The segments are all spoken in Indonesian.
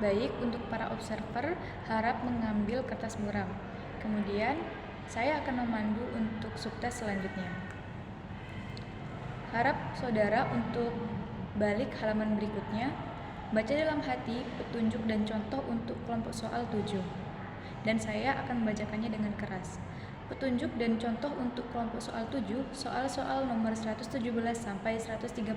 Baik, untuk para observer harap mengambil kertas buram. Kemudian, saya akan memandu untuk subtes selanjutnya. Harap saudara untuk balik halaman berikutnya, baca dalam hati petunjuk dan contoh untuk kelompok soal 7. Dan saya akan membacakannya dengan keras. Petunjuk dan contoh untuk kelompok soal 7, soal-soal nomor 117 sampai 136.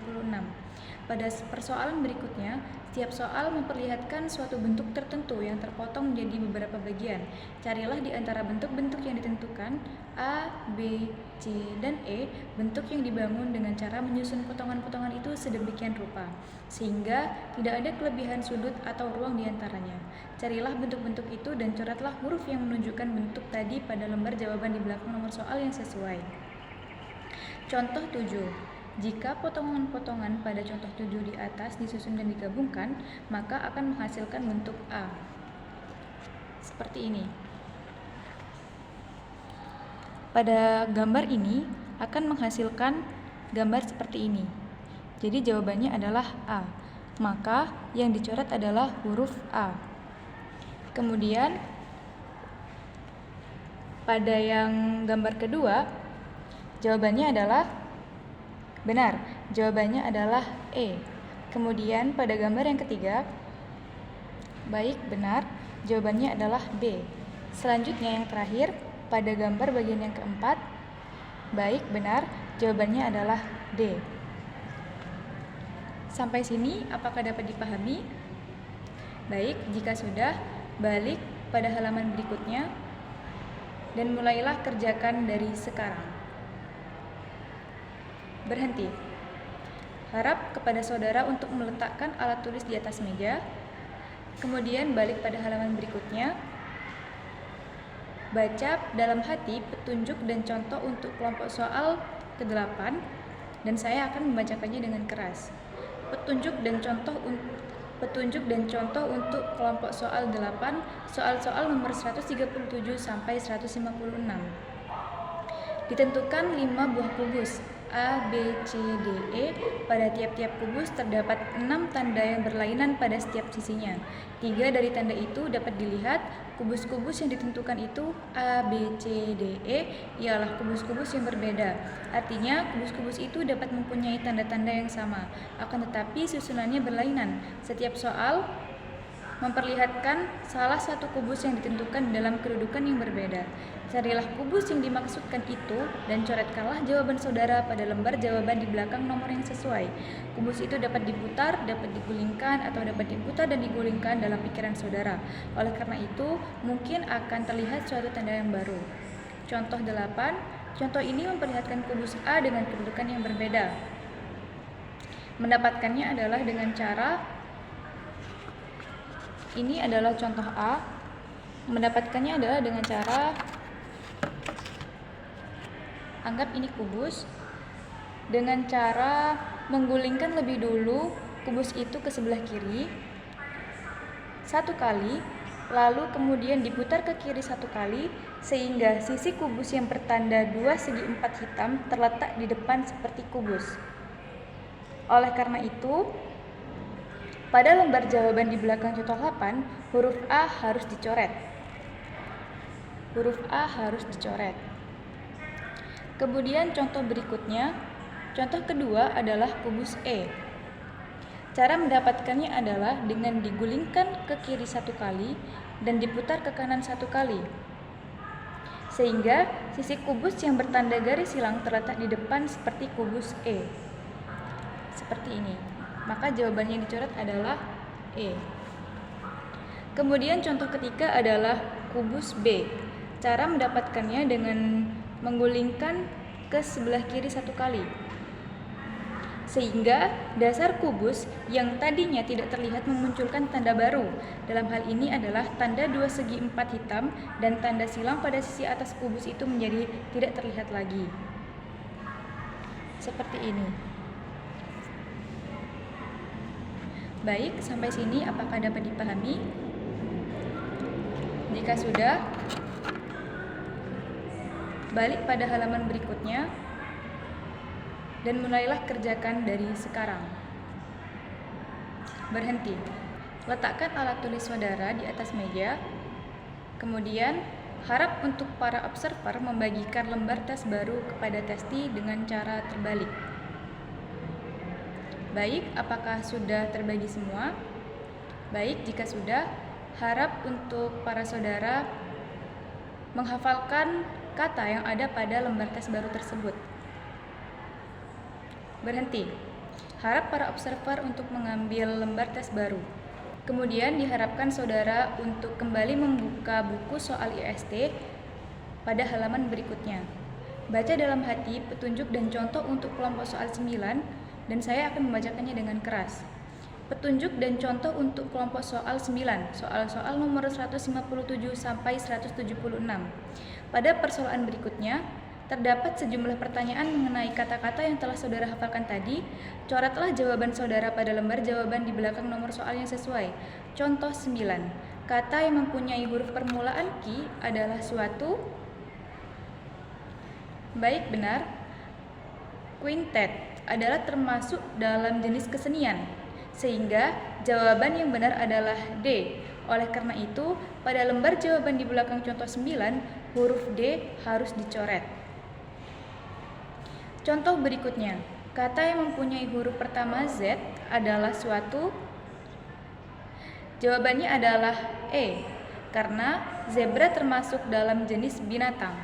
Pada persoalan berikutnya, setiap soal memperlihatkan suatu bentuk tertentu yang terpotong menjadi beberapa bagian. Carilah di antara bentuk-bentuk yang ditentukan, A, B, C, dan E, bentuk yang dibangun dengan cara menyusun potongan-potongan itu sedemikian rupa, sehingga tidak ada kelebihan sudut atau ruang di antaranya. Carilah bentuk-bentuk itu dan coretlah huruf yang menunjukkan bentuk tadi pada lembar jawaban di belakang nomor soal yang sesuai. Contoh 7. Jika potongan-potongan pada contoh 7 di atas disusun dan digabungkan, maka akan menghasilkan bentuk A. Seperti ini. Pada gambar ini akan menghasilkan gambar seperti ini. Jadi jawabannya adalah A. Maka yang dicoret adalah huruf A. Kemudian pada yang gambar kedua, jawabannya adalah benar. Jawabannya adalah E. Kemudian pada gambar yang ketiga, baik, benar. Jawabannya adalah B. Selanjutnya yang terakhir, pada gambar bagian yang keempat, baik, benar. Jawabannya adalah D. Sampai sini apakah dapat dipahami? Baik, jika sudah, balik pada halaman berikutnya dan mulailah kerjakan dari sekarang. Berhenti. Harap kepada saudara untuk meletakkan alat tulis di atas meja. Kemudian balik pada halaman berikutnya. Baca dalam hati petunjuk dan contoh untuk kelompok soal ke-8 dan saya akan membacakannya dengan keras. Petunjuk dan contoh untuk kelompok soal 8, soal-soal nomor 137 sampai 156. Ditentukan 5 buah kubus A, B, C, D, E. Pada tiap-tiap kubus terdapat 6 tanda yang berlainan pada setiap sisinya. 3 dari tanda itu dapat dilihat. Kubus-kubus yang ditentukan itu A, B, C, D, E ialah kubus-kubus yang berbeda. Artinya kubus-kubus itu dapat mempunyai tanda-tanda yang sama, akan tetapi susunannya berlainan. Setiap soal memperlihatkan salah satu kubus yang ditentukan dalam kedudukan yang berbeda. Carilah kubus yang dimaksudkan itu dan coretkanlah jawaban saudara pada lembar jawaban di belakang nomor yang sesuai. Kubus itu dapat diputar, dapat digulingkan, atau dapat diputar dan digulingkan dalam pikiran saudara. Oleh karena itu, mungkin akan terlihat suatu tanda yang baru. Contoh 8. Contoh ini memperlihatkan kubus A dengan kedudukan yang berbeda. Mendapatkannya adalah dengan cara ini adalah contoh A. Mendapatkannya adalah dengan cara anggap ini kubus dengan cara menggulingkan lebih dulu kubus itu ke sebelah kiri 1 kali, lalu kemudian diputar ke kiri 1 kali sehingga sisi kubus yang bertanda 2 segi 4 hitam terletak di depan seperti kubus. Oleh karena itu, pada lembar jawaban di belakang contoh 8, huruf A harus dicoret. Huruf A harus dicoret. Kemudian contoh berikutnya, contoh kedua adalah kubus E. Cara mendapatkannya adalah dengan digulingkan ke kiri 1 kali dan diputar ke kanan 1 kali. Sehingga sisi kubus yang bertanda garis silang terletak di depan seperti kubus E. Seperti ini. Maka jawabannya yang dicoret adalah E. Kemudian contoh ketiga adalah kubus B. Cara mendapatkannya dengan menggulingkan ke sebelah kiri 1 kali. Sehingga dasar kubus yang tadinya tidak terlihat memunculkan tanda baru. Dalam hal ini adalah tanda 2 segi 4 hitam dan tanda silang pada sisi atas kubus itu menjadi tidak terlihat lagi. Seperti ini. Baik, sampai sini apakah dapat dipahami? Jika sudah, balik pada halaman berikutnya dan mulailah kerjakan dari sekarang. Berhenti. Letakkan alat tulis saudara di atas meja. Kemudian, harap untuk para observer membagikan lembar tes baru kepada testi dengan cara terbalik. Baik, apakah sudah terbagi semua? Baik, jika sudah, harap untuk para saudara menghafalkan kata yang ada pada lembar tes baru tersebut. Berhenti. Harap para observer untuk mengambil lembar tes baru. Kemudian diharapkan saudara untuk kembali membuka buku soal IST pada halaman berikutnya. Baca dalam hati petunjuk dan contoh untuk kelompok soal 9 dan saya akan membacakannya dengan keras. Petunjuk dan contoh untuk kelompok soal 9, soal-soal nomor 157 sampai 176. Pada persoalan berikutnya, terdapat sejumlah pertanyaan mengenai kata-kata yang telah saudara hafalkan tadi. Coretlah jawaban saudara pada lembar jawaban di belakang nomor soal yang sesuai. Contoh 9. Kata yang mempunyai huruf permulaan ki adalah suatu. Baik, benar. Quintet adalah termasuk dalam jenis kesenian, sehingga jawaban yang benar adalah D. Oleh karena itu, pada lembar jawaban di belakang contoh 9, huruf D harus dicoret. Contoh berikutnya, kata yang mempunyai huruf pertama Z adalah suatu. Jawabannya adalah E, karena zebra termasuk dalam jenis binatang.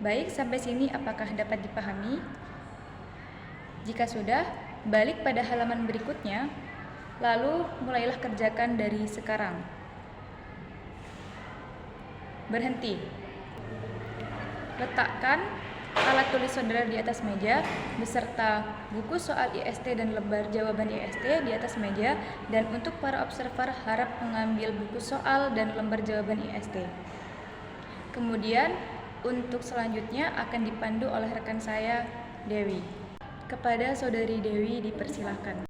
Baik, sampai sini apakah dapat dipahami? Jika sudah, balik pada halaman berikutnya, lalu mulailah kerjakan dari sekarang. Berhenti. Letakkan alat tulis saudara di atas meja beserta buku soal IST dan lembar jawaban IST di atas meja, dan untuk para observer harap mengambil buku soal dan lembar jawaban IST. Kemudian untuk selanjutnya akan dipandu oleh rekan saya, Dewi. Kepada saudari Dewi dipersilahkan.